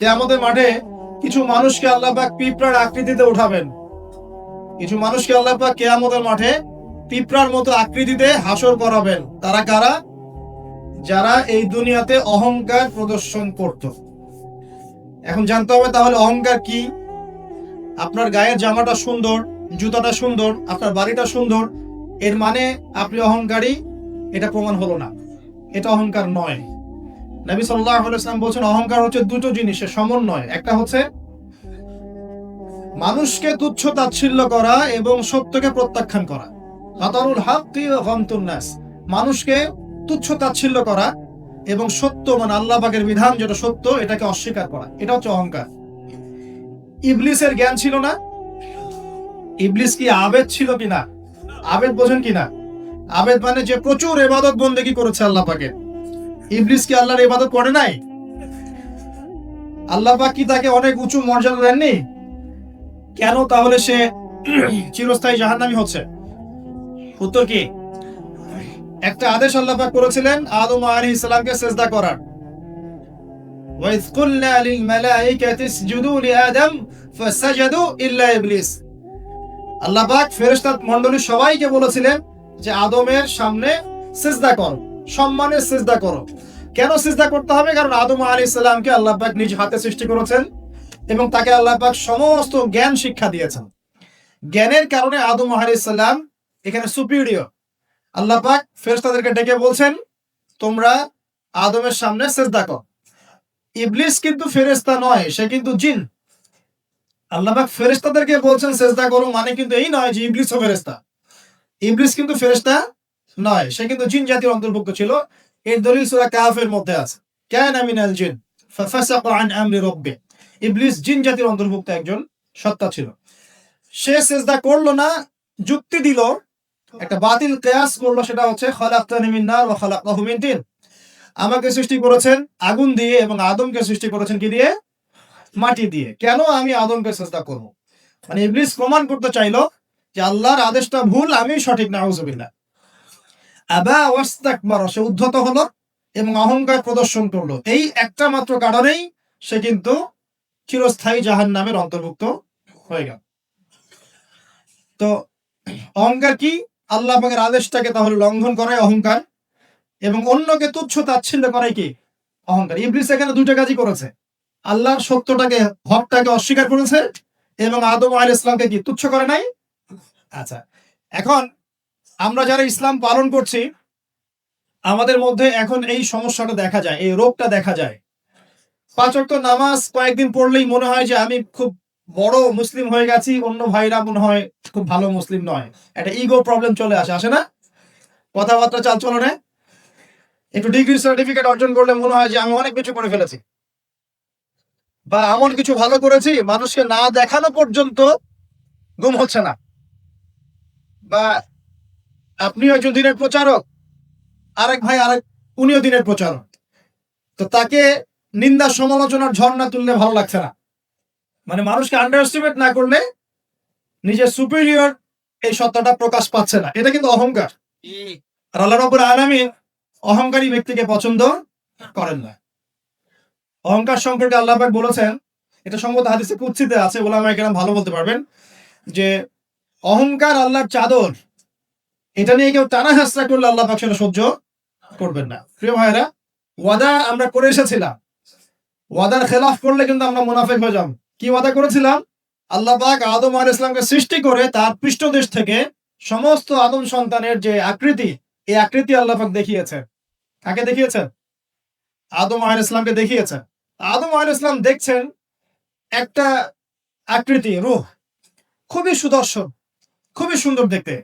কিয়ামতের মাঠে কিছু মানুষকে আল্লাহ পাক পিঁপড়ার আকৃতিতে উঠাবেন। কিছু মানুষকে আল্লাহ পাক কিয়ামতের মাঠে পিঁপড়ার মতো আকৃতিতে হাসর করাবেন। তারা কারা? যারা এই দুনিয়াতে অহংকার প্রদর্শন করত। এখন জানতে হবে তাহলে অহংকার কি। আপনার গায়ের জামাটা সুন্দর, জুতাটা সুন্দর, আপনার বাড়িটা সুন্দর, এর মানে আপনি অহংকারী, এটা প্রমাণ হলো না। এটা অহংকার নয়। নবী সাল্লাল্লাহু আলাইহি ওয়াসাল্লাম বলেছেন অহংকার হচ্ছে দুটো জিনিসের সমন্বয়। একটা হচ্ছে মানুষকে তুচ্ছ তাচ্ছিল্য করা এবং সত্যকে প্রত্যাখ্যান করা। বাতারুল হাক্কি ওয়া গামতুন নাস, মানুষকে তুচ্ছ তাচ্ছিল্য করা এবং সত্য মানে আল্লাহ পাকের বিধান যেটা সত্য এটাকে অস্বীকার করা, এটা হচ্ছে অহংকার। ইবলিসের জ্ঞান ছিল না? ইবলিস কি আবেদ ছিল কিনা? আবেদ বোঝেন কিনা? আবেদ মানে যে প্রচুর ইবাদত বন্দেগী করেছে আল্লাহ পাকের। ইবলিস কি আল্লাহর ইবাদত করে নাই? আল্লাহ পাক কি তাকে অনেক উঁচু মর্যাদা দেননি? কেন তাহলে সে চিরস্থায়ী জাহান্নামী হচ্ছে? উত্তর কি? একটা আদেশ আল্লাহ পাক করেছিলেন আদম আলাইহিস সালামকে সিজদা করার। ওয়াইজ কুলনা লিল মালাইকাতি ইসজুদু লিআদম ফাসাজাদু ইল্লা ইবলিস। আল্লাহ পাক ফেরেশতা মণ্ডলী সবাইকে বলেছিলেন যে আদমের সামনে সিজদা করো, সম্মানের সিজদা করো। কেন সিজদা করতে হবে? কারণ আদম আলাইহিস সালামকে আল্লাহ পাক নিজ হাতে সৃষ্টি করেছেন এবং তাকে আল্লাহ পাক সমস্ত জ্ঞান শিক্ষা দিয়েছেন। জ্ঞানের কারণে আদম আলাইহিস সালাম এখানে সুপিরিয়র। আল্লাহ পাক ফেরেশতাদেরকে ডেকে বলছেন তোমরা আদমের সামনে সিজদা করো। ইবলিস কিন্তু ফেরেশতা নয়, সে কিন্তু জিন। আল্লাহ পাক ফেরেশতাদেরকে বলছেন সিজদা করো, মানে কিন্তু এই নয় যে ইবলিসও ফেরেশতা। ইবলিস কিন্তু ফেরেশতা নয়, সে কিন্তু জিন জাতির অন্তর্ভুক্ত ছিল। এর দলিল সূরা কাহফের মধ্যে আছে, কানা মিনাল জিন ফাফাসাকা আন আমরি রাব্বি। ইবলিস জিন জাতির অন্তর্ভুক্ত একজন সত্তা ছিল। সে সিজদা করলো না, যুক্তি দিল, একটা বাতিল কিয়াস করলো, সেটা হচ্ছে খালাকতানি মিন নার ওয়া খালাকতাহু মিন তিন। আমাকে সৃষ্টি করেছেন আগুন দিয়ে এবং আদমকে সৃষ্টি করেছেন কি দিয়ে? মাটি দিয়ে। কেন আমি আদমকে সিজদা করব? মানে ইবলিস প্রমাণ করতে চাইলো যে আল্লাহর আদেশটা ভুল, আমি সঠিক। নাউযুবিল্লাহ। আবা ওয়াস্তাকবারা, সে উদ্ধত হলো এবং অহংকার প্রদর্শন করলো। এই একটা মাত্র কারণেই সে কিন্তু চিরস্থায়ী জাহান্নামের অন্তর্ভুক্ত হয়ে গেল। তো অহংকার কি? আল্লাহ পাকের আদেশটাকে তাহলে লঙ্ঘন করাই অহংকার এবং অন্যকে তুচ্ছ তাচ্ছিল্য করাই কি? অহংকার। ইবলিস এখানে দুইটা কাজই করেছে। আল্লাহর সত্যটাকে, হকটাকে অস্বীকার করেছে এবং আদম আলাইহিস সালামকে কি তুচ্ছ করে নাই? আচ্ছা, এখন আমরা যারা ইসলাম পালন করছি আমাদের মধ্যে এখন এই সমস্যাটা দেখা যায়, এই রোগটা দেখা যায়। ৫ ওয়াক্ত নামাজ কয়েকদিন পড়লেই মনে হয় যে আমি খুব বড় মুসলিম হয়ে গেছি, অন্য ভাইরা মনে হয় খুব ভালো মুসলিম নয়। একটা ইগো প্রবলেম চলে আসে না? কথাবার্তা চালচলনে একটু ডিগ্রি সার্টিফিকেট অর্জন করলে মনে হয় যে আমি অনেক কিছু করে ফেলেছি বা এমন কিছু ভালো করেছি মানুষকে না দেখানো পর্যন্ত ঘুম হচ্ছে না। বা আপনিও একজন দিনের প্রচারক, আরেক ভাই উনিও দিনের প্রচারক, তো তাকে নিন্দা সমালোচনার ঝর্ণা তুললে ভালো লাগছে না। মানে মানুষকে আন্ডার এস্টিমেট না করলে নিজের সুপিরিয়র এই সত্তাটা প্রকাশ পাচ্ছে না, এটা কিন্তু অহংকার। আর আল্লাহ রাব্বুল আলামিন অহংকারী ব্যক্তিকে পছন্দ করেন না। অহংকার সম্পর্কে আল্লাহ পাক বলেছেন, এটা সম্ভবত হাদিসে কুদসিতে আছে, উলামায়ে কেরাম ভালো বলতে পারবেন, যে অহংকার আল্লাহর চাদর, এটা নিয়ে কেউ টানা হেঁচড়া করলে আল্লাহ পাক সেটা সহ্য করবেন না। প্রিয় ভাইরা, ওয়াদা আমরা করে এসেছিলাম, ওয়াদার খেলাফ করলে কিন্তু আমরা মুনাফিক হয়ে যাব। কি ওয়াদা করেছিলাম? আল্লাহ পাক আদম আলাইহিস সালামকে সৃষ্টি করে তার পৃষ্ঠদেশ থেকে সমস্ত আদম সন্তানের যে আকৃতি, এই আকৃতি আল্লাহ পাক দেখিয়েছেন। কাকে দেখিয়েছেন? আদম আলাইহিস সালামকে দেখিয়েছেন। আদম আলাইহিস সালাম দেখছেন একটা আকৃতি, রূহ, খুবই সুদর্শন, খুবই সুন্দর দেখতে।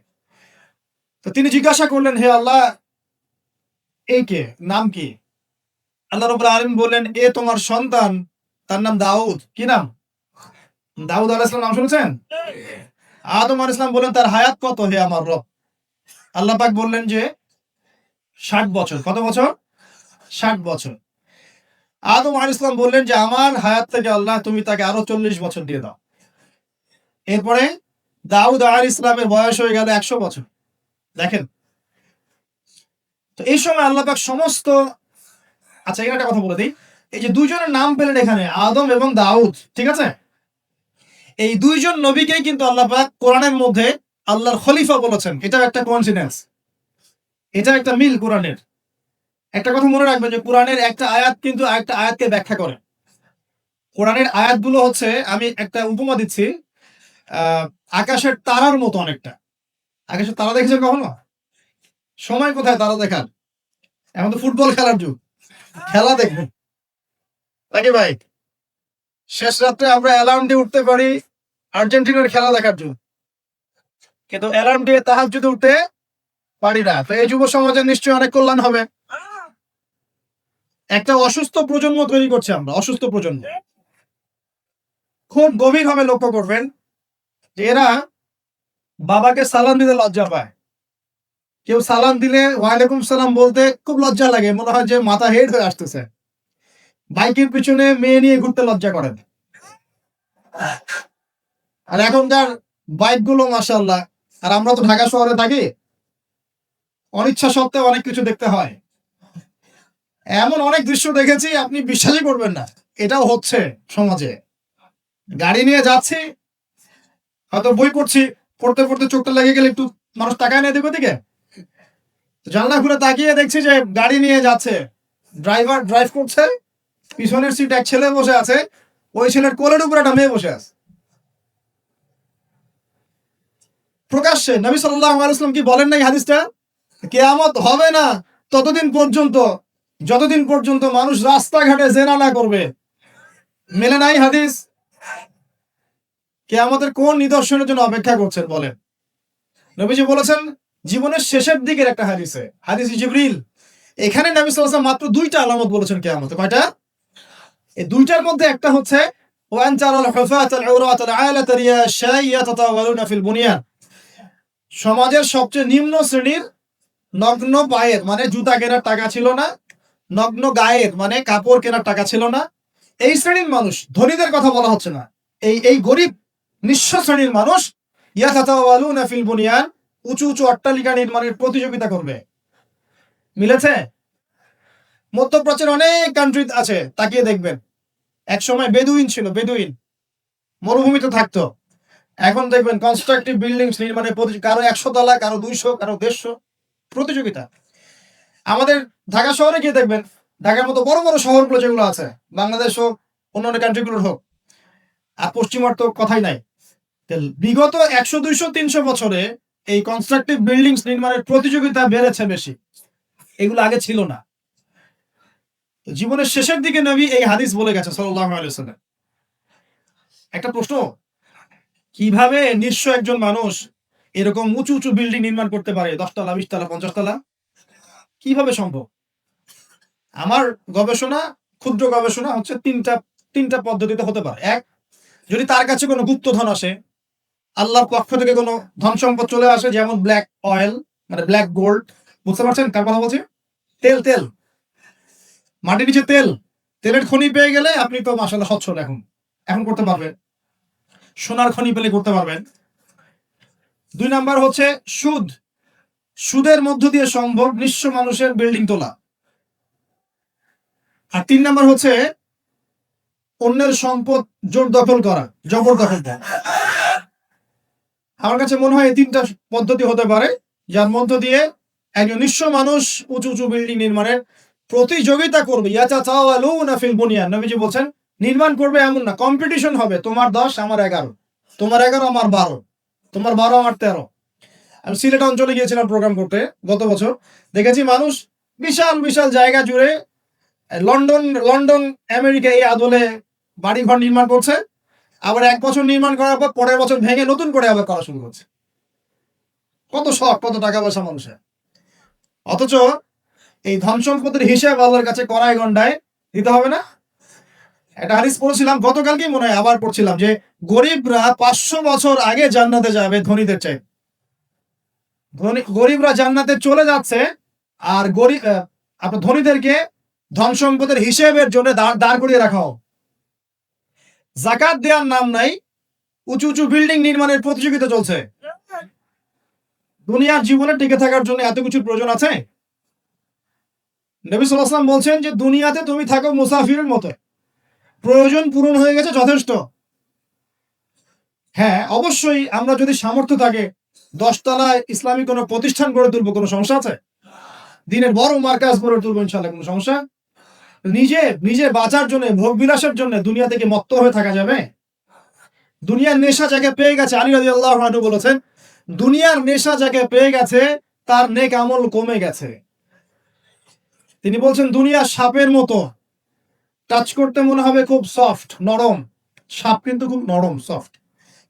তো তিনি জিজ্ঞাসা করলেন, হে আল্লাহ, এই কে? নাম কি? আল্লাহ রাব্বুল আলামিন বললেন, এ তোমার সন্তান, তার নাম দাউদ। কি নাম? দাউদ আলাইহিস সালাম নাম শুনেছেন? আদম আলাইহিস সালাম বললেন, তার হায়াত কত হে আমার রব? আল্লাহ পাক বললেন যে ৬০ বছর। কত বছর? ৬০ বছর। আদম আলাইহিস সালাম বললেন যে আমার হায়াত থেকে আল্লাহ তুমি তাকে আরো ৪০ বছর দিয়ে দাও। এরপরে দাউদ আলাইহিস সালামের বয়স হয়ে গেল ১০০ বছর। দেখেন, তো এই সময় আল্লাহ পাক সমস্ত, আচ্ছা এখানে একটা কথা বলে দিই, এই যে দুইজনের নাম পেলেন এখানে, আদম এবং দাউদ, ঠিক আছে? এই দুইজন নবীকেই কিন্তু আল্লাহ পাক কোরআনের মধ্যে আল্লাহর খলিফা বলেছেন। এটা একটা কোইন্সিডেন্স, এটা একটা মিল কোরআনের। একটা কথা মনে রাখবেন যে কোরআনের একটা আয়াত কিন্তু আরেকটা আয়াতকে ব্যাখ্যা করে। কোরআনের আয়াতগুলো হচ্ছে, আমি একটা উপমা দিচ্ছি, আহ আকাশের তারার মতো অনেকটা। আকাশের তারা দেখেছেন কখনো? সময় কোথায় তারা দেখার? এখন তো ফুটবল খেলার যুগ, খেলা দেখবেন নাকি ভাই? শেষ রাত্রে আমরা অ্যালার্ম দিয়ে উঠতে পারি আর্জেন্টিনার খেলা দেখার জন্য, কিন্তু অ্যালার্ম দিয়ে তাহাজ্জুদে উঠতে পারি না। তো এই যুব সমাজের নিশ্চয়ই অনেক কল্যাণ হবে। একটা অসুস্থ প্রজন্ম তৈরি করছে আমরা, অসুস্থ প্রজন্ম। খুব গভীরভাবে লক্ষ্য করবেন যে এরা বাবাকে সালাম দিতে লজ্জা পায়। কেউ সালাম দিলে ওয়ালাইকুম সালাম বলতে খুব লজ্জা লাগে, মনে হয় যে মাথা হেড হয়ে আসতেছে। বাইকের পিছনে মেয়ে নিয়ে ঘুরতে লজ্জা করেন। আর এখনকার বাইক গুলো মাশাআল্লাহ, আর আমরা তো ঢাকা শহরে থাকি, অনিচ্ছা সত্ত্বেও অনেক কিছু দেখতে হয়। এমন অনেক দৃশ্য দেখেছি আপনি বিশ্বাসই করবেন না, এটাও হচ্ছে সমাজে। গাড়ি নিয়ে যাচ্ছি, হয়তো বই পড়ছি, পড়তে পড়তে চোখটা লেগে গেলে একটু মানুষ তাকায় না দিকে দিকে, জানলা ঘুরে তাকিয়ে দেখছি যে গাড়ি নিয়ে যাচ্ছে, ড্রাইভার ড্রাইভ করছে, পিছনের সিট এক ছেলে বসে আছে, ওই ছেলের কোলের উপর একটা মেয়ে বসে আছে। প্রকাশ্যে নবী সাল্লাল্লাহু আলাইহি ওয়াসাল্লাম কি বলেন নাই হাদিসটা? কিয়ামত হবে না ততদিন পর্যন্ত যতদিন পর্যন্ত মানুষ রাস্তাঘাটে জেনা না করবে। মেলে নাই হাদিস? কিয়ামতের কোন নিদর্শনের জন্য অপেক্ষা করছেন বলেন? নবীজি বলেছেন জীবনের শেষের দিকের একটা হাদিসে, হাদিস জিবরিল, এখানে নবী সাল্লাল্লাহু আলাইহি ওয়াসাল্লাম মাত্র দুইটা আলামত বলেছেন কিয়ামতে। কয়টা? এই দুইটার মধ্যে একটা হচ্ছে ওয়ান তারাল হুফাতাল উরাতাল আলাতা রিয়াশাই ইয়াতাতাওয়ালুনা ফিল বুনিয়ান। সমাজের সবচেয়ে নিম্ন শ্রেণীর নগ্ন পায়ের, মানে জুতা কেনার টাকা ছিল না, নগ্ন গায়ের মানে কাপড় কেনার টাকা ছিল না, এই শ্রেণীর মানুষ, ধনীদের কথা বলা হচ্ছে না, এই এই গরিব নিঃস্ব শ্রেণীর মানুষ ইয়াতাতাওয়ালুনা ফিল বুনিয়ান, উঁচু উঁচু অট্টালিকা নির্মাণের প্রতিযোগিতা করবে। মিলেছে? মধ্যপ্রাচ্যের অনেক কান্ট্রি আছে, তাকিয়ে দেখবেন। এক সময় বেদুইন ছিল, বেদুইন মরুভূমিতে থাকতো। এখন দেখবেন কনস্ট্রাকটিভ বিল্ডিংস নির্মাণে কারো 100 তলা, কারো 200, কারো 150 প্রতিযোগিতা। আমাদের ঢাকা শহরে গিয়ে দেখবেন, ঢাকার মতো বড় বড় শহরগুলো যেগুলো আছে, বাংলাদেশ হোক অন্যান্য কান্ট্রিগুলোর হোক, আর পশ্চিমার তো কথাই নাই, বিগত 100, 200, 300 বছরে এই কনস্ট্রাকটিভ বিল্ডিংস নির্মাণের প্রতিযোগিতা বেড়েছে বেশি, এগুলো আগে ছিল না। জীবনের শেষের দিকে নবী এই হাদিস বলে গেছে সাল্লাল্লাহু আলাইহি ওয়াসাল্লাম। একটা প্রশ্ন, কিভাবে নিঃস্ব একজন মানুষ এরকম উঁচু উঁচু বিল্ডিং নির্মাণ করতে পারে? 10 তলা, 20 তলা, 50 তলা, কিভাবে সম্ভব? আমার গবেষণা, ক্ষুদ্র গবেষণা হচ্ছে তিনটা পদ্ধতিতে হতে পারে। এক, যদি তার কাছে কোনো গুপ্তধন আসে, আল্লাহর পক্ষ থেকে কোনো ধন সম্পদ চলে আসে, যেমন ব্ল্যাক অয়েল, মানে ব্ল্যাক গোল্ড, বুঝতে পারছেন কার কথা বলছি? তেল, তেল, মাটির নিচে তেল, তেলের খনি পেয়ে গেলে আপনি তো মাশাআল্লাহ সচ্ছল, এখন এখন করতে পারবেন। সোনার খনি পেলে করতে পারবেন। 2 নাম্বার হচ্ছে সুদ, সুদের মধ্য দিয়ে সম্ভব নিঃস্ব মানুষের বিল্ডিং তোলা। আর 3 নাম্বার হচ্ছে অন্যের সম্পদ জোর দখল করা, জবরদখল করা। আমার কাছে মনে হয় এই 3টা পদ্ধতি হতে পারে, যার মধ্য দিয়ে একজন নিঃস্ব মানুষ উঁচু উঁচু বিল্ডিং নির্মাণের প্রতিযোগিতা করবে। ইয়াতাতাওয়ালুনা ফিল বুনিয়ান, নবীজি বলছেন নির্মাণ করবে এমন না, কম্পিটিশন হবে, তোমার 10 আমার 11, তোমার 11 আমার 12, তোমার 12 আমার 13। আমি সিলেট অঞ্চলে গিয়েছিলাম প্রোগ্রাম করতে গত বছর, দেখেছি মানুষ বিশাল বিশাল জায়গা জুড়ে লন্ডন লন্ডন আমেরিকা এই আদলে বাড়িঘর নির্মাণ করছে, আবার 1 বছর নির্মাণ করার পর পরের বছর ভেঙে নতুন করে আবার করা শুরু করছে। কত শখ, কত টাকা পয়সা মানুষের। অথচ এই ধন সম্পদের হিসাব আল্লাহর কাছে কড়াই গন্ডায় দিতে হবে না? একটা হাদিস পড়ছিলাম গতকালকেই, মনে হয় আবার পড়ছিলাম, যে গরিবরা 500 বছর আগে জান্নাতে যাবে ধনীদের চাই। গরিবরা জান্নাতে চলে যাচ্ছে, আর গরিব আপনার ধনীদেরকে ধন সম্পদের হিসেবের জন্য দাঁড় করিয়ে রাখা হোক। যাকাত দেওয়ার নাম নাই, উঁচু উঁচু বিল্ডিং নির্মাণের প্রতিযোগিতা চলছে। দুনিয়ার জীবনে টিকে থাকার জন্য এত কিছুর প্রয়োজন আছে? নবী সাল্লাল্লাহু আলাইহি ওয়াসাল্লাম বলছেন যে দুনিয়াতে তুমি থাকো মুসাফিরের মতো, প্রয়োজন পূরণ হয়ে গেছে, যথেষ্ট। হ্যাঁ, অবশ্যই আমরা যদি সামর্থ্য থাকে 10 তলায় ইসলামী কোনো প্রতিষ্ঠান গড়ে তুলবো, কোনো সমস্যা আছে? দিনের বড় মার্কাজ গড়ে তুলবো, ইনশাআল্লাহ, কোনো সমস্যা? নিজে বাঁচার জন্য, ভোগ বিলাসের জন্য দুনিয়া থেকে মত্ত হয়ে থাকা যাবে? দুনিয়ার নেশা যাকে পেয়ে গেছে, আলী রাদিয়াল্লাহু আনহু বলেছেন, দুনিয়ার নেশা যাকে পেয়ে গেছে তার নেক আমল কমে গেছে। তিনি বলছেন দুনিয়া সাপের মতো, টাচ করতে মনে হবে খুব সফট, নরম। সাপ কিন্তু খুব নরম, সফট,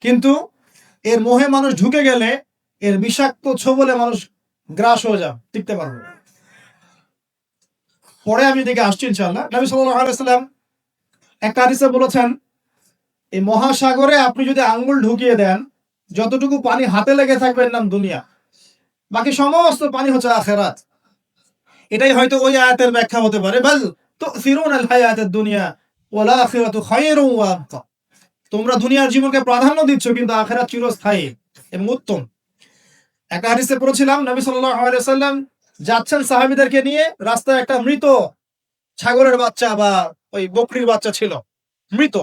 কিন্তু এর মোহে মানুষ ঢুকে গেলে এর বিষাক্ত ছোবলে মানুষ গ্রাস হয়ে যায়, টিকতে পারবে না। পরে আমি দিকে আসছি ইনশাআল্লাহ। নবী সাল্লাল্লাহু আলাইহি ওয়াসাল্লাম একটা হাদিসে বলেছেন, এই মহাসাগরে আপনি যদি আঙ্গুল ঢুকিয়ে দেন, যতটুকু পানি হাতে লেগে থাকবে এর নাম দুনিয়া, বাকি সমস্ত পানি হচ্ছে আখিরাত। এটাই হয়তো ওই আয়াতের ব্যাখ্যা হতে পারে, বাল তুসিরুনাল হায়াতাদ দুনিয়া ওয়াল আখিরাতু খায়রুন ওয়া আবকা। তোমরা দুনিয়ার জীবনকে প্রাধান্য দিচ্ছ, কিন্তু আখিরাত চিরস্থায়ী এবং উত্তম। একটা হাদিসে পড়েছিলাম, নবী সাল্লাল্লাহু আলাইহি ওয়াসাল্লাম যাচ্ছেন সাহাবীদেরকে নিয়ে, রাস্তায় একটা মৃত ছাগলের বাচ্চা বা ওই বকরির বাচ্চা ছিল, মৃত।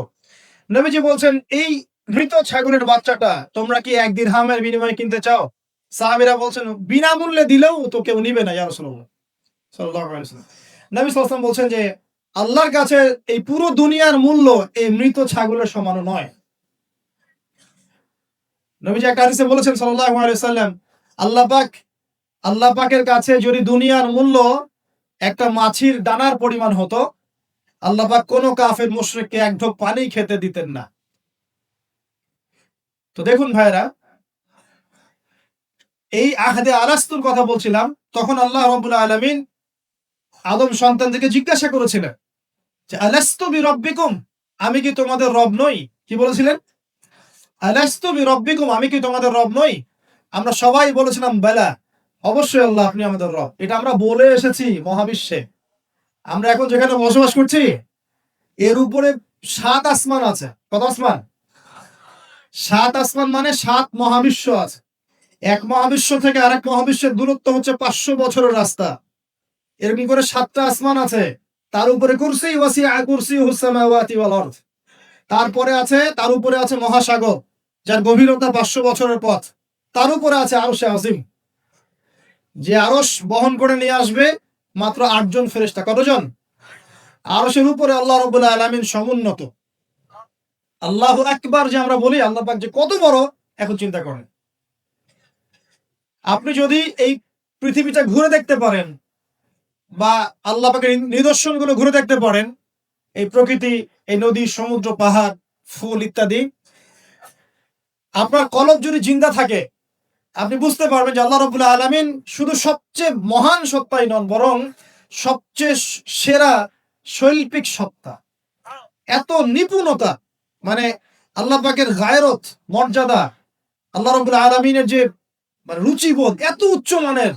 নবীজি বলছেন, এই মৃত ছাগলের বাচ্চাটা তোমরা কি 1 দিরহামের বিনিময়ে কিনতে চাও? সাহাবীরা বলছেন, বিনামূল্যে দিলেও তো কেউ নিবে না ইয়া রাসূলুল্লাহ সাল্লাল্লাহু আলাইহি ওয়াসাল্লাম। নবী সাল্লাল্লাহু আলাইহি ওয়াসাল্লাম বলছেন যে আল্লাহর কাছে এই পুরো দুনিয়ার মূল্য এই মৃত ছাগলের সমানও নয়। নবীজি একটা হাদিসে বলেছেন সাল্লাল্লাহু আলাইহি ওয়াসাল্লাম, আল্লাহ পাকের কাছে যদি দুনিয়ার মূল্য একটা মাছির দানার পরিমাণ হতো, আল্লাহ পাক কোন কাফের মুশরিককে এক ঢোক পানি খেতে দিতেন না। তো দেখুন ভাইরা, এই আহদে আলাস্তুর কথা বলছিলাম, তখন আল্লাহ রাব্বুল আলামিন আদম সন্তানদেরকে জিজ্ঞাসা করেছিলেন যে আলাস্তু বিরাব্বিকুম, আমি কি তোমাদের রব নই? কি বলেছিলেন? আলাস্তু বিরাব্বিকুম, আমি কি তোমাদের রব নই? আমরা সবাই বলেছিলাম বেলা, অবশ্যই আল্লাহ আপনি আমাদের রব। এটা আমরা বলে এসেছি মহাবিশ্বে। আমরা এখন যেখানে বসবাস করছি এর উপরে 7 আসমান আছে। কত আসমান? 7 আসমান মানে 7 মহাবিশ্ব আছে। এক মহাবিশ্ব থেকে আরেক মহাবিশ্বের দূরত্ব হচ্ছে 500 বছরের রাস্তা। এরকম করে 7টা আসমান আছে। তার উপরে কুরসি, ওয়াসিআ কুরসিয়ুহুস সামাওয়াতি ওয়াল আরদ। তার উপরে আছে মহাসাগর, যার গভীরতা 500 বছরের পথ। তার উপরে আছে আরশে আজিম, যে আরশ বহন করে নিয়ে আসবে মাত্র 8 জন ফেরেশতা। কতজন? আরশের উপরে আল্লাহ রাব্বুল আলামিন সমুন্নত। আল্লাহু আকবার যে আমরা বলি, আল্লাহ পাক যে কত বড়, এখন চিন্তা করেন। আপনি যদি এই পৃথিবীটা ঘুরে দেখতে পারেন বা আল্লাহ পাকের নিদর্শনগুলো ঘুরে দেখতে পারেন, এই প্রকৃতি, এই নদী, সমুদ্র, পাহাড়, ফুল ইত্যাদি, আপনার কলব যদি জিন্দা থাকে, আপনি বুঝতে পারবেন যে আল্লাহ রাব্বুল আলামিন শুধু সবচেয়ে মহান সত্তাই নন, বরং সবচেয়ে সেরা শৈল্পিক সত্তা। এত নিপুণতা, মানে আল্লাহ পাকের গায়রত, মর্যাদা, আল্লাহ রাব্বুল আলামিনের যে রুচিবোধ এত উচ্চ মানের।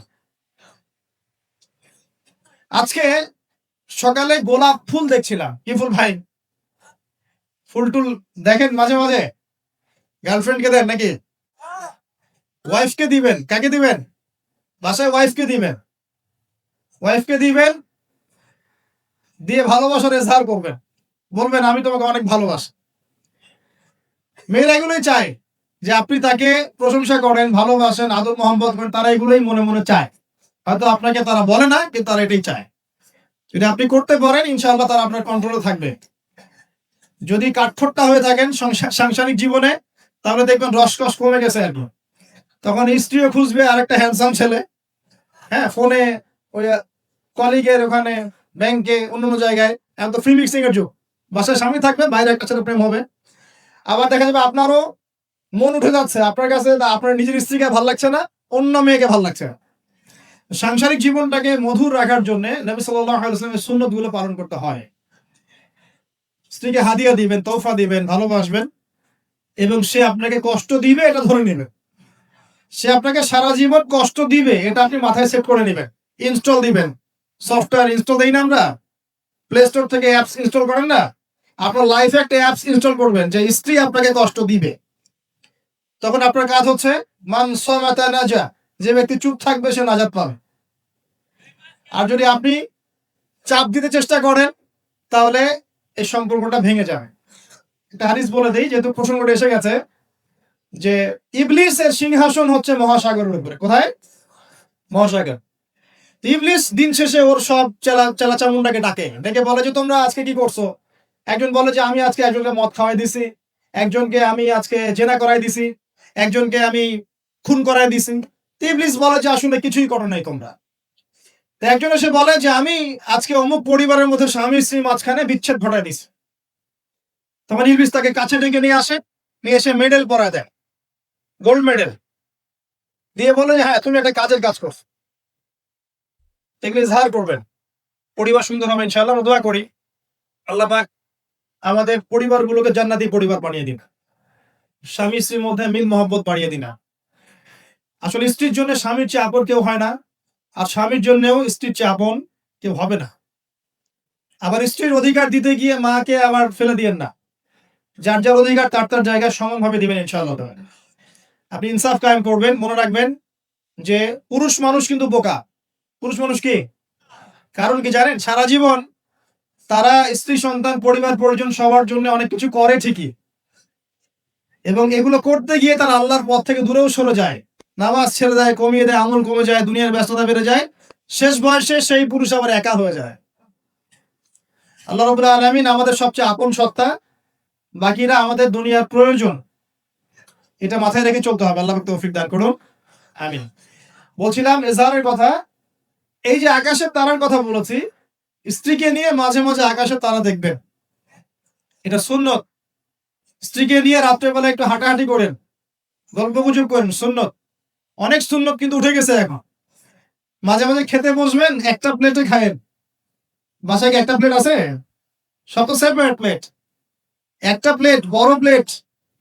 আজকে সকালে গোলাপ ফুল দেখছিলাম। কি ফুল ভাই? ফুল টুল দেখেন মাঝে মাঝে? গার্লফ্রেন্ডকে দেন নাকি? ওয়াইফকে দিবেন? কাকে দিবেন? বাসায় ওয়াইফকে দিবেন। ওয়াইফকে দিবেন, দিয়ে ভালোবাসার এজহার করবেন, বলবেন আমি তোমাকে অনেক ভালোবাসি। মেয়েরা এগুলোই চায়, যে আপনি তাকে প্রশংসা করেন, ভালোবাসেন, আদর মোহাম্মত করেন। তারা এগুলোই মনে মনে চায়। হয়তো আপনাকে তারা বলে না, কিন্তু তারা এটাই চায়। যদি আপনি করতে পারেন, ইনশাআল্লাহ তারা আপনার কন্ট্রোলে থাকবে। যদি কাঠখোট্টা হয়ে থাকেন সাংসারিক জীবনে, তাহলে দেখবেন রসকস কমে গেছে আর কি। তখন স্ত্রীও খুঁজবে আরেকটা হ্যান্ডসাম ছেলে। হ্যাঁ, ফোনে, ওই কলিগের ওখানে, ব্যাংকে, অন্য জায়গায়। এখন তো ফ্রি মিক্সিং এর যুগ। বাসায় স্বামী থাকবে, বাইরে একটা ছেলে প্রেম হবে। আবার দেখা যাবে আপনারও মন উঠে যাচ্ছে, আপনার কাছে আপনার নিজের স্ত্রীকে ভাল লাগছে না, অন্য মেয়েকে ভাল লাগছে। সাংসারিক জীবনটাকে মধুর রাখার জন্য নবী সাল্লাল্লাহু আলাইহি ওয়াসাল্লামের সুন্নতগুলো পালন করতে হয়। স্ত্রীকে হাদিয়া দিবেন, তোহফা দিবেন, ভালোবাসবেন, এবং সে আপনাকে কষ্ট দিবে এটা ধরে নেবেন। সে আপনাকে সারা জীবন কষ্ট দিবে এটা আপনি মাথায় সেট করে নেবেন। ইনস্টল দিবেন, সফটওয়্যার ইনস্টল দেই না আমরা, প্লে স্টোর থেকে অ্যাপস ইনস্টল করেন না? আপনার লাইফে একটা অ্যাপস ইনস্টল করবেন যে স্ত্রী আপনাকে কষ্ট দিবে। তখন আপনার কাজ হচ্ছে মান সামাতা নাজা, যে ব্যক্তি চুপ থাকবে সে নাজাত পাবে। আর যদি আপনি চাপ দিতে চেষ্টা করেন, তাহলে এই সম্পর্কটা ভেঙে যাবে। একটা হাদিস বলে দেই, যেহেতু প্রসঙ্গটা এসে গেছে, যে ইবলিসের সিংহাসন হচ্ছে মহাসাগরের উপরে। কোথায়? মহাসাগর। ইবলিস দিন শেষে ওর সব চেলা চামুন্ডাকে ডেকে বলে যে তোমরা আজকে কি করছো? একজন বলে যে আমি আজকে একজনকে মদ খাওয়াই দিছি, একজনকে আমি আজকে জেনা করাই দিছি, একজনকে আমি খুন করাই দিছি। ইবলিস বলে যে আসলে কিছুই করো নাই তোমরা। তো একজন এসে বলে যে আমি আজকে অমুক পরিবারের মধ্যে স্বামী স্ত্রী মাঝখানে বিচ্ছেদ ঘটাই দিছি। তখন ইবলিস তাকে কাছে ডেকে নিয়ে আসে, নিয়ে এসে মেডেল পরায় দেয়, গোল্ড মেডেল দিয়ে বলে যে হ্যাঁ তুমি একটা কাজের কাজ করছো। এগুলো ইজহার করবেন, পরিবার সুন্দর হবে ইনশাআল্লাহ। আমরা দোয়া করি আল্লাহ পাক আমাদের পরিবারগুলোকে জান্নাতি পরিবার বানিয়ে দিন, স্বামী স্ত্রীর মধ্যে মিল মহব্বত বাড়িয়ে দিন। আসলে স্ত্রীর জন্য স্বামীর চেয়ে আপন কেউ হয় না, আর স্বামীর জন্যও স্ত্রীর চেয়ে আপন কেউ হবে না। আবার স্ত্রীর অধিকার দিতে গিয়ে মাকে আবার ফেলে দিয়েন না, যার যার অধিকার তার তার জায়গায় সমানভাবে দিবেন ইনশাআল্লাহ। আপনি ইনসাফ কায়েম করবেন। মনে রাখবেন যে পুরুষ মানুষ কিন্তু বোকা। পুরুষ মানুষ কি? কারণ কি জানেন? সারা জীবন তারা স্ত্রী সন্তান পরিবার পরিজন সবার জন্য অনেক কিছু করে ঠিকই, এবং এগুলো করতে গিয়ে তারা আল্লাহর পথ থেকে দূরেও সরে যায়, নামাজ ছেড়ে দেয়, কমিয়ে দেয়, আমল কমে যায়, দুনিয়ার ব্যস্ততা বেড়ে যায়, শেষ বয়সে সেই পুরুষ আবার একা হয়ে যায়। আল্লাহ রাব্বুল আলামিন আমাদের সবচেয়ে আপন সত্তা, বাকিরা আমাদের দুনিয়ার প্রয়োজন। এটা মাথায় রেখে চলতে হবে। আল্লাহ পাক তৌফিক দান করুন, আমিন। বলছিলাম এজাহারের কথা। এই যে আকাশের তারার কথা বলেছি, স্ত্রীকে নিয়ে মাঝে মাঝে আকাশের তারা দেখবেন, এটা সুন্নত। স্ত্রীকে নিয়ে রাত্রেবেলা একটু হাঁটাহাঁটি করেন, গল্প গুজব করেন, সুন্নত। অনেক সুন্নত কিন্তু উঠে গেছে এখন। মাঝে মাঝে খেতে বসবেন, একটা প্লেটে খায়েন। বাসায় কি একটা প্লেট আছে? সব তো সেপারেট প্লেট। একটা প্লেট, বড় প্লেট,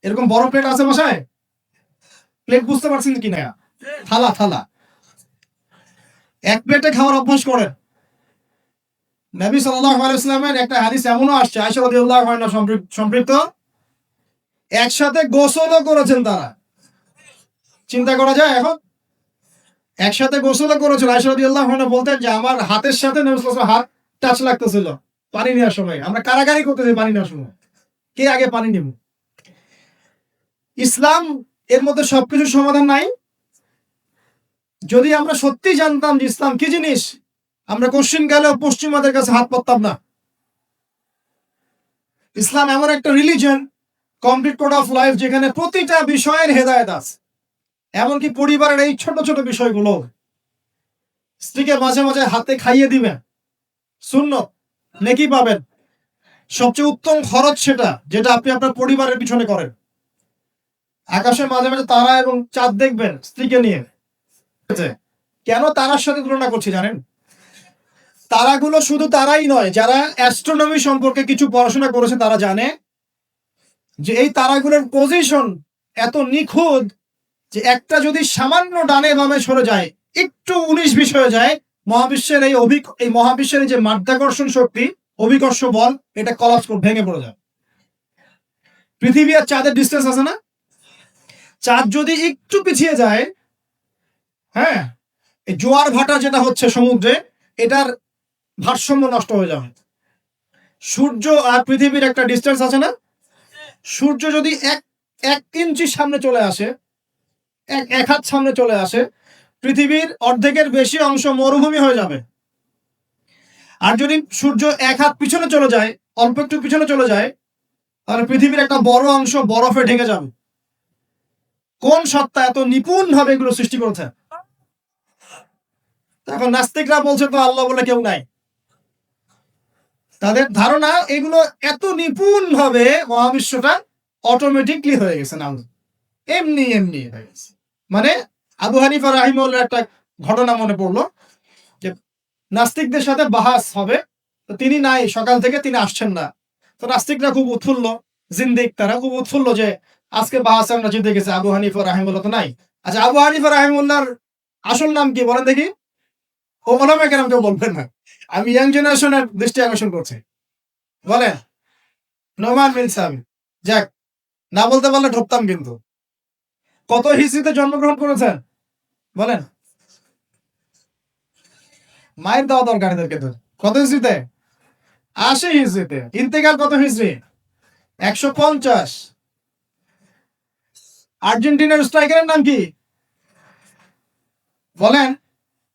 এরকম বড় প্লেট আছে বাসায়? প্লেট বুঝতে পারছেন কি না? থালা থালা। এক প্লেটে খাওয়ার অভ্যাস করেন। নবী সাল্লাল্লাহু আলাইহি ওয়াসাল্লামের একটা হাদিস এমনও আসছে, আয়েশা রাদিয়াল্লাহু আনহা সম্পৃক্ত, একসাথে গোসলও করেছেন তারা। চিন্তা করা যায় এখন? একসাথে গোসলও করেছিল। আয়েশা রাদিয়াল্লাহু আনহা বলতেন যে আমার হাতের সাথে নবী সাল্লাল্লাহু আলাইহি ওয়াসাল্লামের হাত টাচ লাগতেছিল পানি নেওয়ার সময়। আমরা কারাগারি করতেছি পানি নেওয়ার সময়, কে আগে পানি নেব। ইসলাম এর মধ্যে সবকিছু সমাধান নাই। যদি আমরা সত্যি জানতাম যে ইসলাম কি জিনিস, আমরা কোশ্চিন গেলেও পশ্চিমাদের কাছে হাত পাততাম না। ইসলাম এমন একটা religion, complete code of life, যেখানে প্রতিটা বিষয়ের হেদায়েত আছে, এমনকি পরিবারের এই ছোট ছোট বিষয়গুলো। স্ত্রীকে মাঝে মাঝে হাতে খাইয়ে দিবেন, সুন্নত, নেকি পাবেন। সবচেয়ে উত্তম খরচ সেটা, যেটা আপনি আপনার পরিবারের পিছনে করেন। আকাশে মাঝে মাঝে তারা এবং চাঁদ দেখবেন স্ত্রীকে নিয়ে। কেন তারার সাথে তুলনা করছি জানেন? তারাগুলো শুধু তারাই নয়, যারা অ্যাস্ট্রোনমি সম্পর্কে কিছু পড়াশোনা করেছে তারা জানে যে এই তারাগুলোর পজিশন এত নিখুঁত যে একটা যদি সামান্য ডানে বামে সরে যায়, একটু 19-20 হয়ে যায়, মহাবিশ্বের এই মহাবিশ্বের যে মাধ্যাকর্ষণ শক্তি, অভিকর্ষ বল, এটা কলাপস করে ভেঙে পড়ে যায়। পৃথিবী আর চাঁদের ডিস্টেন্স আছে না? চাঁদ যদি একটু পিছিয়ে যায়, হ্যাঁ, এই জোয়ার ভাটা যেটা হচ্ছে সমুদ্রে, এটার ভারসাম্য নষ্ট হয়ে যাবে। সূর্য আর পৃথিবীর একটা ডিস্টেন্স আছে না? সূর্য যদি এক ইঞ্চি সামনে চলে আসে, এক হাত সামনে চলে আসে, পৃথিবীর অর্ধেকের বেশি অংশ মরুভূমি হয়ে যাবে। আর যদি সূর্য এক হাত পিছনে চলে যায়, অল্প একটু পিছনে চলে যায়, তাহলে পৃথিবীর একটা বড় অংশ বরফে ঢেকে যাবে। কোন সত্তা এত নিপুণ ভাবে এগুলো সৃষ্টি করেছে? এখন নাস্তিকরা বলছে তো আল্লাহ বলে কেউ নাই। তাদের ধারণা এগুলো এত নিপুণ ভাবে মহাবিশ্বটা অটোমেটিকলি হয়ে গেছে, না এমনি এমনি হয়ে গেছে। মানে আবু হানিফা রাহিমাহুল্লাহ একটা ঘটনা মনে পড়লো, যে নাস্তিকদের সাথে বাহাস হবে, তো তিনি নাই, সকাল থেকে তিনি আসছেন না। তো নাস্তিকরা খুব উৎফুল্ল, জিন্দিক তারা খুব উৎফুল্ল যে আজকে বাহাস আমরা জিতে গেছে, আবু হানিফা রাহিমাহুল্লাহ তো নাই। আচ্ছা, আবু হানিফা রাহিমাহুল্লাহর আসল নাম কি বলেন দেখি? ও ওলামা কেরাম কেউ বলবেন না, আমি ইয়াং জেনারেশনের দৃষ্টি আকর্ষণ করছি। বলেন। নোমান বিন সাবিত। যাক, না বলতে পারলে ঢুকতাম কিন্তু। কত হিজরিতে জন্মগ্রহণ করেছেন বলেন? মায়ের দেওয়া দরকার এদেরকে তো। কত হিজরিতে? 80 হিজরিতে। ইন্তেকাল কত হিজরি? 150। আর্জেন্টিনার স্ট্রাইকারের নাম কি বলেন?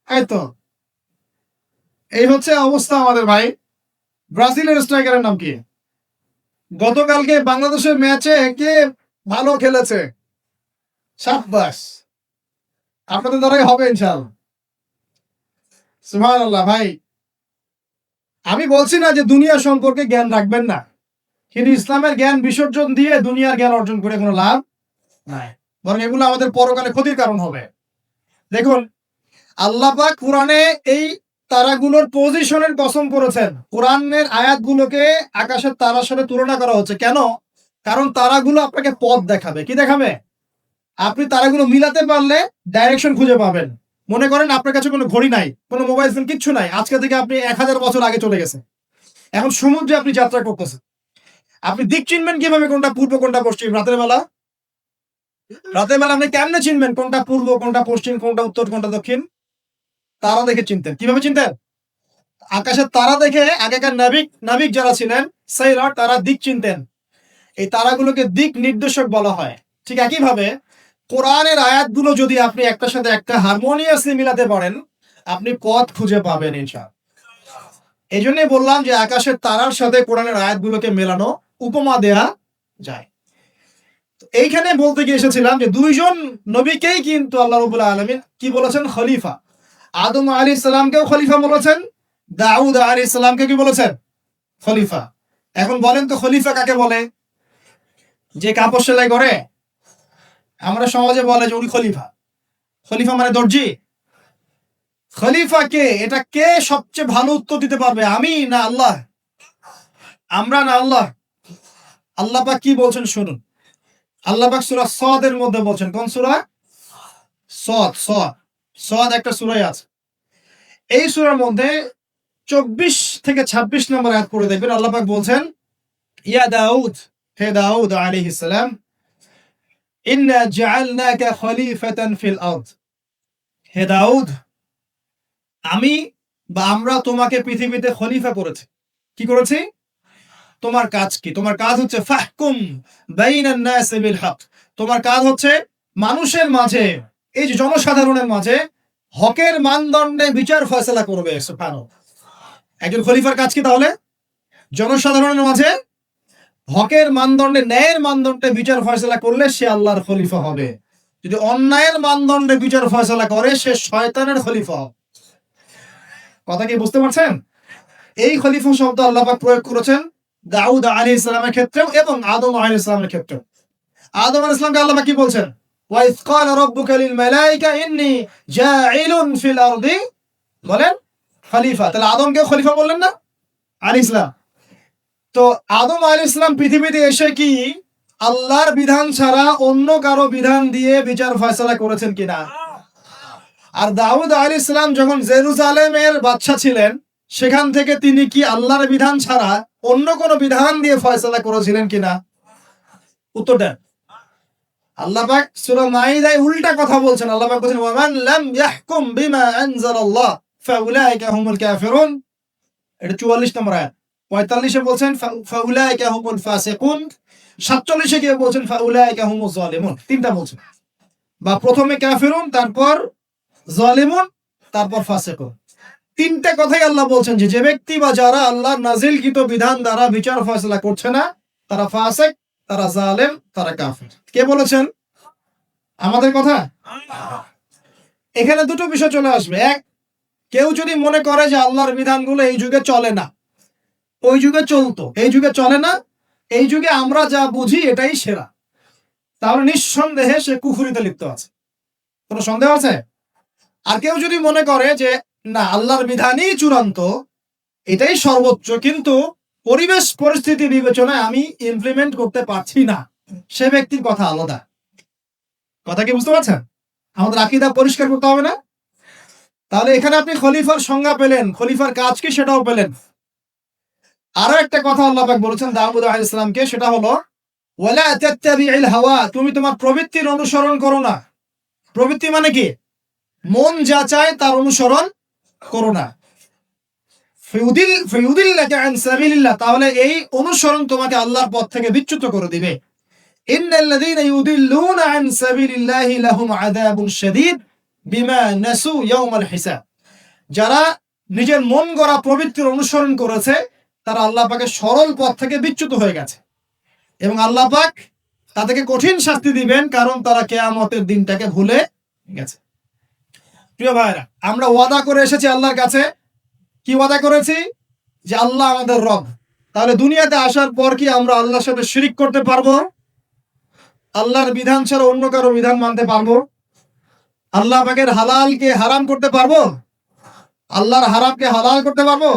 এই তো, এই হচ্ছে অবস্থা আমাদের ভাই। ব্রাজিলের স্ট্রাইকারের নাম কি? গতকালকে বাংলাদেশের ম্যাচে কে ভালো খেলেছে? সাব্বাস, আপনাদের দ্বারাই হবে ইনশাআল্লাহ। সুবহানাল্লাহ। ভাই, আমি বলছি না যে দুনিয়া সম্পর্কে জ্ঞান রাখবেন না, কিন্তু ইসলামের জ্ঞান বিসর্জন দিয়ে দুনিয়ার জ্ঞান অর্জন করে কোনো লাভ নাই, বরং এগুলো আমাদের পরকালে ক্ষতির কারণ হবে। দেখুন, আল্লাহ পাক কোরআনে এই তারাগুলোর পজিশনের কসম করেছেন। কোরআনের আয়াতগুলোকে আকাশের তারার সাথে তুলনা করা হচ্ছে কেন? কারণ তারাগুলো আপনাকে পথ দেখাবে। কি দেখাবে? আপনি তারাগুলো মিলাতে পারলে ডাইরেকশন খুঁজে পাবেন। মনে করেন আপনার কাছে কোনো ঘড়ি নাই, কোনো মোবাইল ফোন, কিচ্ছু নাই, আজকে থেকে আপনি 1000 বছর আগে চলে গেছেন। এখন সমুদ্রে আপনি যাত্রা করতেছেন, আপনি দিক চিনবেন কিভাবে? কোনটা পূর্ব, কোনটা পশ্চিম? রাতের বেলা আপনি কেমনে চিনবেন কোনটা পূর্ব, কোনটা পশ্চিম, কোনটা উত্তর, কোনটা দক্ষিণ? তারা দেখে চিনতেন। কিভাবে চিনতেন? আকাশের তারা দেখে আগেকার নাবিক যারা ছিলেন, সেইলর, তারা দিক চিনতেন। এই তারাগুলোকে দিক নির্দেশক বলা হয়। ঠিক একইভাবে কোরআনের আয়াতগুলো যদি আপনি একটার সাথে একটা হারমোনিয়াসলি মিলাতে পারেন, আপনি পথ খুঁজে পাবেন ইনশাআল্লাহ। এই জন্যই বললাম যে আকাশের তারার সাথে কোরআনের আয়াতগুলোকে মেলানো, উপমা দেয়া যায়। এইখানে বলতে গিয়ে এসেছিলাম যে দুইজন নবীকেই কিন্তু আল্লাহ রাব্বুল আলামিন কি বলেছেন? খলিফা। আদম আলাইহিস সালামকেও খলিফা বলেছেন, দাউদ আলাইহিস সালামকে কি বলেছেন? খলিফা। এখন বলেন তো, খলিফা কাকে বলে? যে কাপড় সেলাই করে? আমরা সমাজে বলে যে উনি খলিফা। খলিফা মানে দর্জি। খলিফা কে? এটা কে সবচেয়ে ভালো উত্তর দিতে পারবে? আমি না আল্লাহ? আমরা না আল্লাহ? আল্লাহ পাক কি বলছেন শুনুন। আল্লাহ পাক সূরা সদের মধ্যে বলছেন। কোন সূরা? সদ একটা সূরাই আছে। এই সূরার মধ্যে 24 থেকে 26 নম্বর আয়াত পড়ে দেখবেন। আল্লাহ পাক বলছেন, ইয়া দাউদ, হে দাউদ আলাইহিস সালাম, ইন্না জাআলনাকা খলিফাতান ফিল আরদ। হে দাউদ, আমি বা আমরা তোমাকে পৃথিবীতে খলিফা করেছি। কি করেছি? তোমার কাজ কি? তোমার কাজ হচ্ছে ফাহকুম বাইনান নাস বিল হক। তোমার কাজ হচ্ছে মানুষের মাঝে, এই যে জনসাধারণের মাঝে হকের মানদণ্ডে বিচার ফয়সালা করবে। সুবহানাল্লাহ। একজন খলিফার কাজ কি তাহলে? জনসাধারণের মাঝে হকের মানদণ্ডে, ন্যায়ের মানদণ্ডে বিচার ফয়সালা করলে সে আল্লাহর খলিফা হবে। যদি অন্যায়ের মানদণ্ডে বিচার ফয়সালা করে, সে শয়তানের খলিফা হবে। কথা কি বুঝতে পারছেন? এই খলিফা শব্দ আল্লাহ পাক প্রয়োগ করেছেন দাউদ আলাইহিস সালামের ক্ষেত্রেও এবং আদম আলাইহিস সালামের ক্ষেত্রেও। আদম আলাইহিস সালামকে আল্লাহ পাক কি বলছেন? ওয়া ইয ক্বালা রাব্বুকা লিল মালাইকা ইন্নী জাঈলুন ফিল আরদি, বলেন, খলিফা। তাহলে আদমকে খলিফা বললেন না আলাইহিস সালাম? তো আদম আলাইহিস সালাম পৃথিবীতে এসে কি আল্লাহর বিধান ছাড়া অন্য কারো বিধান দিয়ে বিচার ফয়সালা করেছেন কিনা? আর দাউদ আলাইহিস সালাম যখন জেরুজালেমের বাদশা ছিলেন, সেখান থেকে তিনি কি আল্লাহর বিধান ছাড়া অন্য কোন বিধান দিয়ে ফয়সালা করেছিলেন কিনা? উত্তর দেন। আল্লাহ পাক সূরা মাইদায় উল্টা কথা বলছেন। আল্লাহ পাক বলেন, ওয়ামান লাম ইয়াহকুম বিমা আনজালাল্লাহ ফাউলাইকা হুমুল কাফিরুন। এটা 44 নম্বর আয়াত। 45 এ বলছেন ফাউলাইকা হুমুল ফাসিকুন। 47 এ গিয়ে বলছেন ফাউলাইকা হুমুজ জালিমুন। তিনটা বলছেন, বা প্রথমে কাফিরুন, তারপর জালিমুন, তারপর ফাসিকুন। তিনটা কথাই আল্লাহ বলছেন যে ব্যক্তি বা যারা আল্লাহর নাজিলকৃত বিধান দ্বারা বিচার ফয়সালা করছে না, তারা ফাসিক, তারা জালেম, তারা কাফির। কে বলেছেন? আমাদের কথা। এখানে দুটো বিষয় চলে আসবে। এক, কেউ যদি মনে করে যে আল্লাহর বিধানগুলো এই যুগে চলে না, ওই যুগে চলতো, এই যুগে চলে না, এই যুগে আমরা যা বুঝি এটাই সেরা, তাহলে নিঃসন্দেহে সে কুফরিতে লিপ্ত আছে। কোনো সন্দেহ আছে? আর কেউ যদি মনে করে যে না, আল্লাহর বিধানই চূড়ান্ত, এটাই সর্বোচ্চ, কিন্তু পরিবেশ পরিস্থিতি বিবেচনায় আমি ইমপ্লিমেন্ট করতে পারছি না, সে ব্যক্তির কথা আলাদা। কথা কি বুঝতে পারছেন? আমাদের আকীদা পরিষ্কার করতে হবে না? তাহলে এখানে আপনি খলিফার সংজ্ঞা পেলেন, খলিফার কাজ কি সেটাও পেলেন। আরো একটা কথা আল্লাহ পাক বলেছেন দাউদ আলাইহিস সালামকে, সেটা হলো ওয়ালা তাত্তাবিউল হাওয়া, তুমি তোমার প্রবৃত্তির অনুসরণ করো না। প্রবৃত্তি মানে কি? মন যা চায় তার অনুসরণ করো না। ফায়ুদিল্লাকা আন সাবিলিল্লাহ, তাহলে এই অনুসরণ তোমাকে আল্লাহর পথ থেকে বিচ্যুত করে দিবে। ইন্নাল্লাযীনা ইউদিল্লুনা আন সাবিলিল্লাহি লাহুম আযাবুন শাদীদ বিমা নাসু ইয়াওমাল হিসাব। যারা নিজের মন গড়া পবিত্র অনুসরণ করেছে তারা আল্লাহ পাকের সরল পথ থেকে বিচ্যুত হয়ে গেছে এবং আল্লাহ পাক তাদেরকে কঠিন শাস্তি দিবেন, কারণ তারা কিয়ামতের দিনটাকে ভুলে গেছে। প্রিয় ভাইরা, আমরা ওয়াদা করে এসেছি আল্লাহর কাছে। কি ওয়াদা করেছি? যে আল্লাহ আমাদের রব। তাহলে দুনিয়াতে আসার পর কি আমরা আল্লাহর সাথে শিরিক করতে পারবো? আল্লাহর বিধান ছাড়া অন্য কারো বিধান মানতে পারবো? আল্লাহ পাকের হালালকে হারাম করতে পারবো? আল্লাহর হারামকে হালাল করতে পারবো?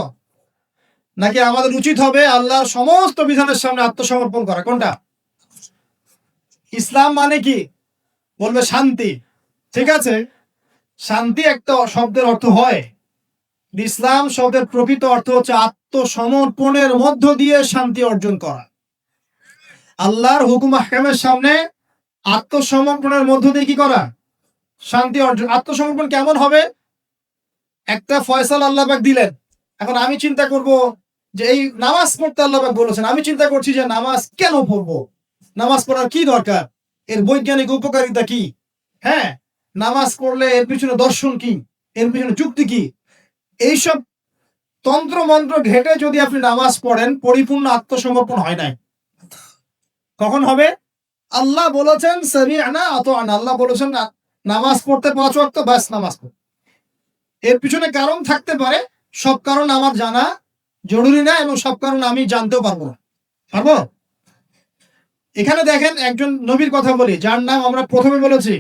নাকি আমাদের উচিত হবে আল্লাহর সমস্ত বিধানের সামনে আত্মসমর্পণ করা? কোনটা? ইসলাম মানে কি? বলবে শান্তি। ঠিক আছে, শান্তি একটা শব্দের অর্থ হয়। ইসলাম শব্দের প্রকৃত অর্থ হচ্ছে আত্মসমর্পণের মধ্য দিয়ে শান্তি অর্জন করা। আল্লাহর হুকুম আহকামের সামনে আত্মসমর্পণের মধ্য দিয়ে কি করা? শান্তি অর্জন। আত্মসমর্পণ কেমন হবে? একটা ফয়সালা আল্লাহ পাক দিলেন, এখন আমি চিন্তা করব যে এই নামাজ পড়তে আল্লাহ পাক বলেছেন, আমি চিন্তা করছি যে নামাজ কেন পড়বো, নামাজ পড়ার কি দরকার, এর বৈজ্ঞানিক উপকারিতা কি, হ্যাঁ, নামাজ পড়লে এর পিছনে দর্শন কি, এর পিছনে যুক্তি কি, এইসব তন্ত্র মন্ত্র ঘেটে যদি আপনি নামাজ পড়েন, পরিপূর্ণ আত্মসমর্পণ হয় নাই। কখন হবে? আল্লাহ বলেছেন সামি'না আতা'না, আল্লাহ বলেছেন নামাজ পড়তে 5 ওয়াক্ত, বাস নামাজ পড়। এর পিছনে কারণ থাকতে পারে, সব কারণ আমার জানা জরুরি না এবং সব কারণ আমি জানতেও পারবো না। পারবো? এখানে দেখেন একজন নবীর কথা বলি, যার নাম আমরা প্রথমে বলেছি,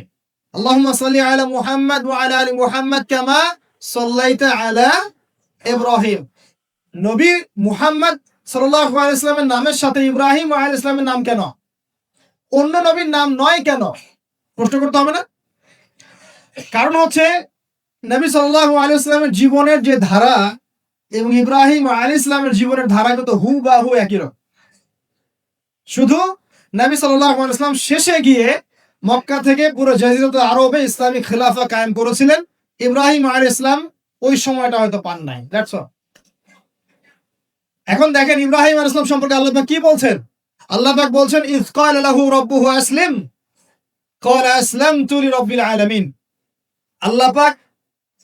আল্লাহুম্মা সাল্লি আলা মুহাম্মাদ ওয়া আলা আলি মুহাম্মাদ কামা সাল্লাইতা আলা ইব্রাহিম। নবী মুহাম্মদ সাল্লাল্লাহু আলাইহি ওয়াসাল্লামের নামের সাথে ইব্রাহিম আলাইহিস সালামের নাম কেন? অন্য নবীর নাম নয় কেন? প্রশ্ন করতে হবে না? কারণ হচ্ছে নবী সাল্লাল্লাহু আলাইহি ওয়াসাল্লামের জীবনের যে ধারা এবং ইব্রাহিম আলাইহিস সালামের জীবনের ধারা কিন্তু হুবহু একই রকম। শুধু নবী সাল্লাল্লাহু আলাইহি ওয়াসাল্লাম শেষে গিয়ে মক্কা থেকে পুরো জাজিরাতুল আরবে ইসলামী খিলাফা কায়েম করেছিলেন। ইব্রাহিম আলাইহিস সালাম ওই সময়টা হয়তো পান নাই। That's all. এখন দেখেন ইব্রাহিম আলাইহিস সালাম সম্পর্কে আল্লাহ পাক কি বলছেন? আল্লাহ পাক বলছেন ইয ক্বালা লাহু রাব্বুহু আসলিম ক্বালা আসলামতু লিরাব্বিল আলামিন। আল্লাহ পাক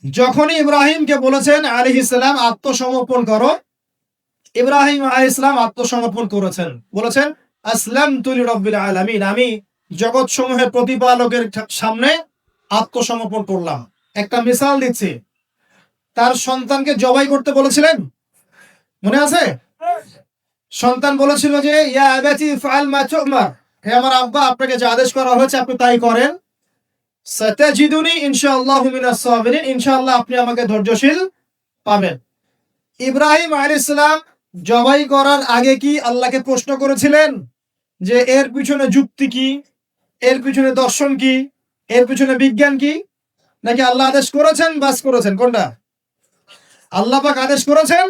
যখনই ইব্রাহিমকে বলেছেন আলাইহিস সালাম আত্মসমর্পণ করো, ইব্রাহিম আলাইহিস সালাম আত্মসমর্পণ করেছেন, বলেছেন আসলামতু লিরাব্বিল আলামিন, আমি জগৎ সমূহের প্রতিপালকের সামনে আত্মসমর্পণ করলাম। একটা মিসাল দিচ্ছি, তার সন্তানকে জবাই করতে বলেছিলেন, মনে আছে? সন্তান বলেছিল যে ইয়া আবাতি ফাআল মা তু'মার, হে আমার আব্বা, আপনাকে যে আদেশ করা হয়েছে আপনি তাই করেন। সাতাজিদুনি ইনশাআল্লাহু মিনাস সাবিরিন, ইনশাআল্লাহ আপনি আমাকে ধৈর্যশীল পাবেন। ইব্রাহিম আলাইহিস সালাম জবাই করার আগে কি আল্লাহকে প্রশ্ন করেছিলেন যে এর পিছনে যুক্তি কি, এর পিছনে দর্শন কি, এর পিছনে বিজ্ঞান কি? নাকি আল্লাহ আদেশ করেছেন বাস করেছেন? কোনটা? আল্লাহ পাক আদেশ করেছেন,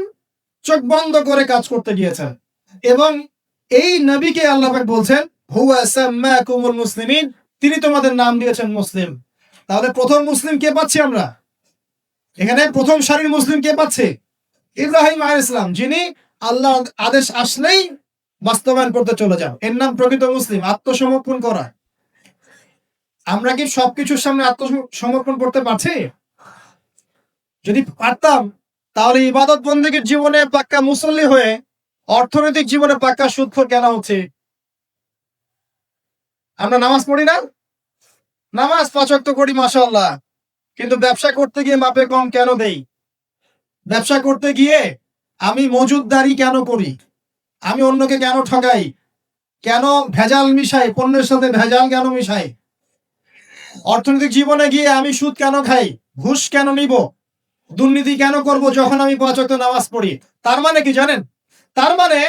চোখ বন্ধ করে কাজ করতে গিয়েছেন। এবং এই নবীকে আল্লাহ পাক বলছেন হুয়া সাম্মাকুমুল মুসলিমিন, তিনি তোমাদের নাম দিয়েছেন মুসলিম। তাহলে প্রথম মুসলিম কে পাচ্ছি আমরা? এখানে প্রথম সারির মুসলিম কে পাচ্ছে? ইব্রাহিম আলাইহিস সালাম, যিনি আল্লাহ আদেশ আসলেই বাস্তবায়ন করতে চলে যান। এর নাম প্রকৃত মুসলিম, আত্মসমর্পণ করা। আমরা কি সবকিছুর সামনে আত্মসমর্পণ করতে পারছি? যদি পারতাম তাহলে ইবাদত বন্দেগীর জীবনে পাক্কা মুসল্লি হয়ে অর্থনৈতিক জীবনে পাক্কা সুদখোর কেন হচ্ছে? আমরা নামাজ পড়ি না? নামাজ 5 ওয়াক্ত করি মাশাআল্লাহ, কিন্তু ব্যবসা করতে গিয়ে মাপে কম কেন দেই? ব্যবসা করতে গিয়ে আমি মজুদদারি কেন করি? আমি অন্যকে কেন ঠকাই? কেন ভেজাল মিশাই? পণ্যের সাথে ভেজাল কেন মিশাই? অর্থনৈতিক জীবনে গিয়ে আমি সুদ কেন খাই? ঘুষ কেন নিব? দুর্নীতি কেন করব যখন আমি 5 ওয়াক্ত নামাজ পড়ি? তার মানে কি জানেন? তার মানে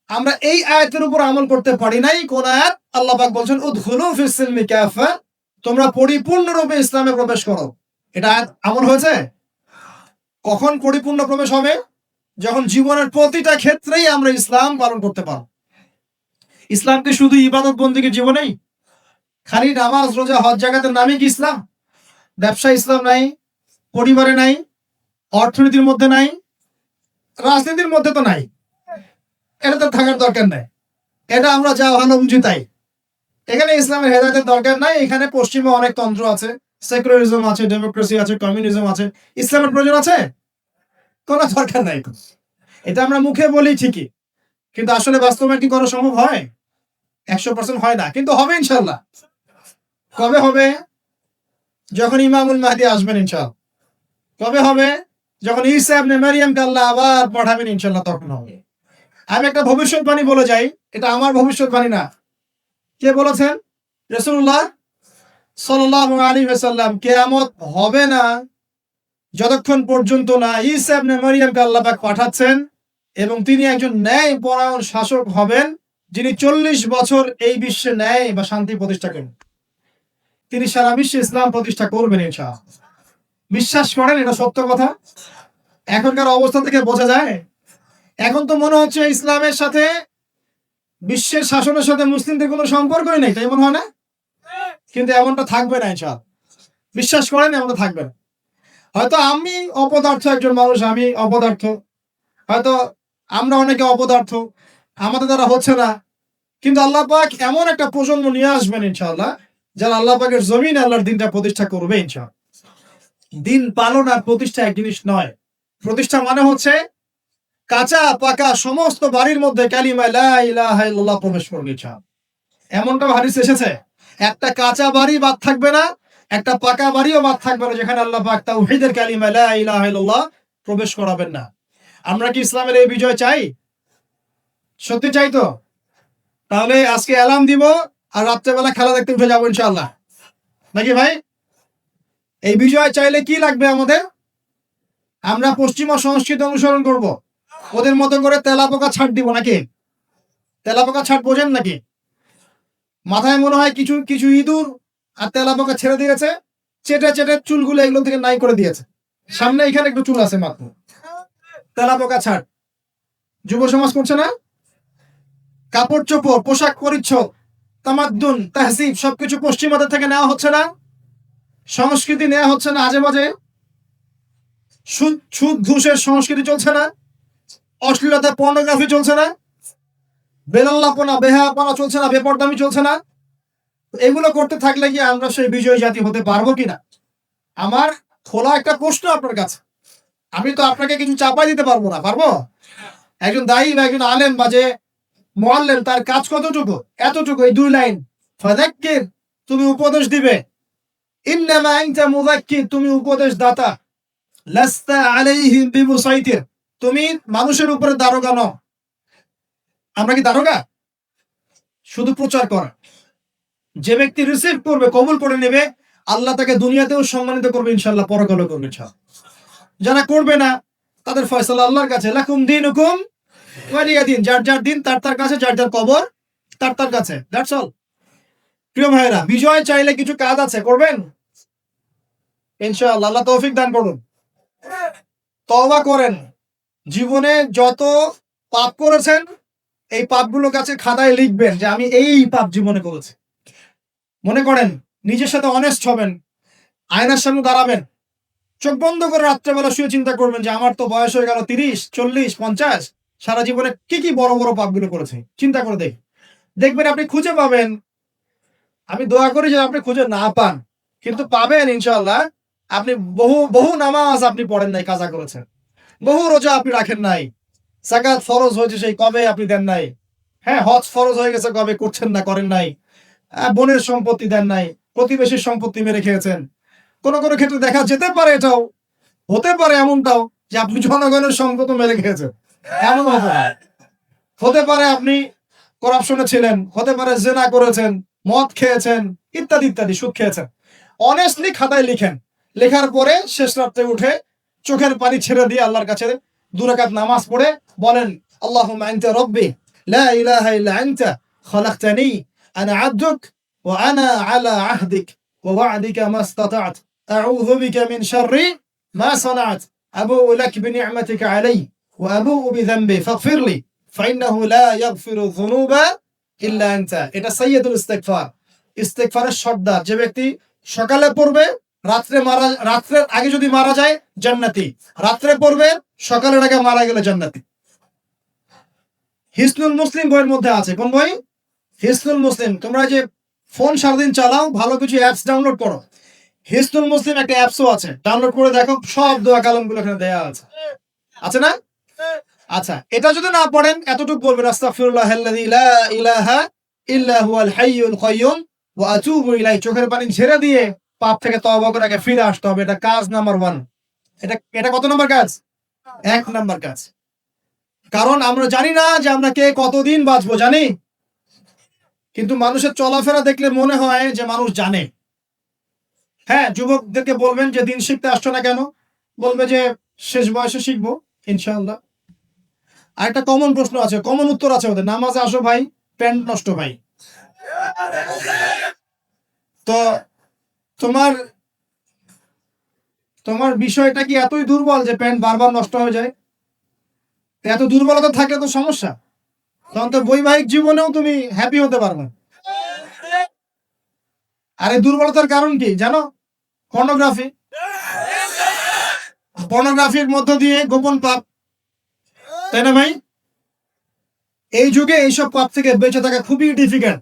আমরা এই আয়াতের উপর আমল করতে পারি নাই। কোন আয়াত? আল্লাহ পাক বলছেন উদখুলু ফিস সিলমি কাফা, তোমরা পরিপূর্ণরূপে ইসলামে প্রবেশ করো। এটা আয়াত আমল হয়েছে? কখন পরিপূর্ণ প্রবেশ হবে? যখন জীবনের প্রতিটা ক্ষেত্রেই আমরা ইসলাম পালন করতে পারব। ইসলাম কি শুধু ইবাদত বন্দেগীর জীবনেই? খালি নামাজ রোজা হজ জাকাতের নামে কি ইসলাম? ব্যবসা ইসলাম নাই, পরিবারে নাই, অর্থনীতির মধ্যে নাই, রাজনীতির মধ্যে তো নাই, এটা তো থাকার দরকার নাই, এটা আমরা যা ভালো বুঝি তাই। এখানে ইসলামের হেদায়েতের দরকার নাই। এখানে পশ্চিমে অনেক তন্ত্র আছে, সেকুলারিজম আছে, ডেমোক্রেসি আছে, কমিউনিজম আছে। ইসলামের প্রয়োজন আছে? কোনো দরকার নাই। এটা আমরা মুখে বলি ঠিকই, কিন্তু আসলে বাস্তবায়ন কি করা সম্ভব হয়? 100% হয় না, কিন্তু হবে ইনশাল্লাহ। কবে হবে? যখন ইমামুল মাহদি আসবেন ইনশাল্লাহ। কবে হবে? যখন ঈসা ইবনে মারইয়ামকে আল্লাহ আবার পাঠাবেন ইনশাল্লাহ, তখন হবে। আমি একটা ভবিষ্যৎবাণী বলে যাই, এটা আমার ভবিষ্যৎবাণী না। কে বলেছেন? রাসূলুল্লাহ সাল্লাল্লাহু আলাইহি ওয়াসাল্লাম। কিয়ামত হবে না যতক্ষণ পর্যন্ত না ঈসা ইবনে মারইয়ামকে আল্লাহ পাক পাঠাচ্ছেন এবং তিনি একজন ন্যায়পরায়ণ শাসক হবেন, যিনি 40 বছর এই বিশ্বে ন্যায় বা শান্তি প্রতিষ্ঠা করবেন। তিনি সারা বিশ্বে ইসলাম প্রতিষ্ঠা করবেন ইনশাআল্লাহ। বিশ্বাস করেন এটা সত্য কথা? এখনকার অবস্থা থেকে বোঝা যায়। এখন তো মনে হচ্ছে ইসলামের সাথে, বিশ্বের শাসনের সাথে মুসলিমদের কোনো সম্পর্কই নেই, তাই মনে হয় না? কিন্তু এমনটা থাকবে না ইনশাআল্লাহ। বিশ্বাস করেন এমনটা থাকবে না। হয়তো আমি অপদার্থ একজন মানুষ, আমি অপদার্থ, হয়তো আমরা অনেকে অপদার্থ, আমাদের দ্বারা হচ্ছে না, কিন্তু আল্লাহ পাক এমন একটা প্রজন্ম নিয়ে আসবেন ইনশাআল্লাহ, যারা আল্লাহ পাকের জমিনে আল্লাহর দিনটা প্রতিষ্ঠা করবে ইনশাআল্লাহ। দিন পালন আর প্রতিষ্ঠা এক জিনিস নয়। প্রতিষ্ঠা মানে হচ্ছে কাঁচা পাকা সমস্ত বাড়ির মধ্যে কালিমা লা ইলাহা ইল্লাল্লাহ প্রবেশ করবে ইনশাআল্লাহ। এমনটা হাদিস এসেছে। একটা কাঁচা বাড়ি বাদ থাকবে না, একটা পাকা বাড়িও বাদ থাকবে না যেখানে আল্লাহ পাক তাওহীদের কালিমা লা ইলাহা ইল্লাল্লাহ প্রবেশ করাবেন না। আমরা কি ইসলামের এই বিজয় চাই? সত্যি চাই তো? তাহলে আজকে অ্যালার্ম দিব আর রাত্রেবেলা খেলা দেখতে উঠে যাবো ইনশাআল্লাহ, নাকি ভাই? এই বিজয় চাইলে কি লাগবে আমাদের? আমরা পশ্চিমা সংস্কৃতি অনুসরণ করব, ওদের মতো করে তেলাপোকা ছাড় দিব নাকি? তেলাপোকা ছাড় বোঝেন নাকি? মাথায় মনে হয় কিছু কিছু ইঁদুর আর তেলাপোকা ছেড়ে দিয়েছে, চেটে চেটে চুলগুলো এগুলো থেকে নাই করে দিয়েছে। সামনে এখানে একটু চুল আছে মাত্র। তেলাপোকা ছাড় যুব সমাজ করছে না? কাপড় চোপড়, পোশাক পরিচ্ছদ, তামাদ্দুন, তাহজিব সবকিছু পশ্চিমাদের থেকে নেওয়া হচ্ছে না? সংস্কৃতি নেওয়া হচ্ছে না আজে বাজে? সুদ ঘুষের সংস্কৃতি চলছে না? অশ্লীলতা পর্নোগ্রাফি চলছে না? বেলাল্লাপনা বেহায়াপনা চলছে না? বেপরদামি চলছে না? এগুলো করতে থাকলে কি আমরা সেই বিজয়ী জাতি হতে পারবো কিনা? আমার খোলা একটা প্রশ্ন আপনার কাছে। আমি তো আপনাকে কিছু চাপাই দিতে পারবো না, পারবো? একজন দায়ী বা একজন আলেম বা যে মুআল্লিম, তার কাজ কতটুকু? এতটুকু, এই 2 লাইন, ফাযাক্কির, তুমি উপদেশ দিবে। ইন্নামা আনতা মুযাক্কির, তুমি উপদেশ দাতা। লাস্তা আলাইহিম বিমুসাইতির, তুমি মানুষের উপরে দারোগা নও। আমরা কি দারোগা? শুধু প্রচার করা। যে ব্যক্তি রিসিভ করবে, কবুল করে নেবে, আল্লাহ তাকে দুনিয়াতেও সম্মানিত করবে ইনশাআল্লাহ, পরকালেও করবে ইনশাআল্লাহ। যারা করবে না তাদের ফয়সালা আল্লাহর কাছে। লাকুম দীনুকুম ওয়ালিয়া দিন, যার যার দিন তার তার কাছে, যার যার কবর তার তার কাছে। That's all. প্রিয় ভাইরা, বিজয় চাইলে কিছু কাজ আছে, করবেন ইনশাআল্লাহ। আল্লাহ তৌফিক দান করুন। তওবা করেন। জীবনে যত পাপ করেছেন এই পাপগুলো কাছে খাতায় লিখবেন যে আমি এই পাপ জীবনে করেছি। মনে করেন, নিজের সাথে অনেস্ট হবেন, আয়নার সামনে দাঁড়াবেন, চোখ বন্ধ করে রাত্রেবেলা শুয়ে চিন্তা করবেন যে আমার তো বয়স হয়ে গেল 30, 40, 50, সারা জীবনে কি কি বড় বড় পাপগুলো করেছি। চিন্তা করে দেখবেন আপনি খুঁজে পাবেন। আমি দোয়া করি যে আপনি খুঁজে না পান, কিন্তু পাবেন ইনশাআল্লাহ। আপনি বহু বহু নামাজ আপনি পড়েন নাই, কাজা করেছেন। বহু রোজা আপনি রাখেন নাই। যাকাত ফরজ হয়েছে সেই কবে আপনি দেন নাই। হ্যাঁ, হজ ফরজ হয়ে গেছে কবে, করছেন না, করেন নাই। বোনের সম্পত্তি দেন নাই, প্রতিবেশীর সম্পত্তি মেরে খেয়েছেন। কোন কোন ক্ষেত্রে দেখা যেতে পারে, এটাও হতে পারে এমনটাও যে আপনি জনগণের সম্পদ মেরে খেয়েছেন। এমন হতে পারে আপনি করাপশনে ছিলেন, হতে পারে জেনা করেছেন, মদ খেয়েছেন, ইত্যাদি ইত্যাদি, সুদ খেয়েছেন। অনেস্টলি খাতায় লিখেন। লেখার পরে শেষ রাত্রে উঠে চোখের পানি ছেড়ে দিয়ে আল্লাহর কাছে 2 রাকাত নামাজ পড়ে বলেন, আল্লাহুম্মা আনতা রাব্বি লা ইলাহা ইল্লা আনতা খালাকতানি আনা আবদুক ওয়া আনা আলা আহদিক ওয়া ওয়া'দিকা মাস্তাতা'ত আউযু বিকা মিন শাররি মা সানা'ত আবুউ লাক বিনি'মাতিকা আলাইয়া ওয়া আবুউ বিযানবি ফাগফিরলি ফাইন্নাহু লা ইয়াগফিরু যুনুবা ইল্লা আনতা। এটা সাইয়্যিদুল ইস্তিগফার, ইস্তিগফারের সর্দার। যে ব্যক্তি সকালে পড়বে, রাত্রের আগে যদি মারা যায় জান্নাতি, রাত্রে পড়বে সকালের আগে মারা গেলে জান্নাতি। হিসনুল মুসলিম বইয়ের মধ্যে আছে। কোন বই? হিসনুল মুসলিম। তোমরা যে ফোন সারাদিন চালাও, ভালো কিছু অ্যাপস ডাউনলোড করো। হিসনুল মুসলিম একটা অ্যাপসও আছে, ডাউনলোড করে দেখো, সব দোয়া কালামগুলো এখানে দেয়া আছে। আছে না? আচ্ছা, এটা যদি না পড়েন এতটুকু বলবেন, আস্তাগফিরুল্লাহাল্লাযী লা ইলাহা ইল্লা হুয়াল হাইয়ুল কাইয়্যুম ওয়া আতুবু ইলাইহি। চোখের পানি ঝেড়ে দিয়ে পাপ থেকে তওবা করে আগে ফিরে আসতে হবে। এটা কাজ নাম্বার 1। এটা কত নাম্বার কাজ? 1 নাম্বার কাজ। কারণ আমরা জানি না যে আমরা কে কতদিন বাঁচবো, জানি? কিন্তু মানুষের চলাফেরা দেখলে মনে হয় যে মানুষ জানে। হ্যাঁ, যুবকদেরকে বলবেন যে দিন শিখতে আসছো না কেন? বলবে যে শেষ বয়সে শিখবো ইনশাআল্লাহ। আরেকটা কমন প্রশ্ন আছে, কমন উত্তর আছে ওদের, নামাজে আসো ভাই, প্যান্ট নষ্ট ভাই। তো তোমার তোমার বিষয়টা কি এতই দুর্বল যে প্যান্ট বারবার নষ্ট হয়ে যায়? এত দুর্বলতা থাকলে তো সমস্যা। তখন তো বৈবাহিক জীবনেও তুমি হ্যাপি হতে পারবে না। আর এই দুর্বলতার কারণ কি জানো? পর্নোগ্রাফি। পর্নোগ্রাফির মধ্য দিয়ে গোপন পাপ, তাই না ভাই? এই যুগে এইসব পাপ থেকে বেঁচে থাকা খুবই ডিফিকাল্ট।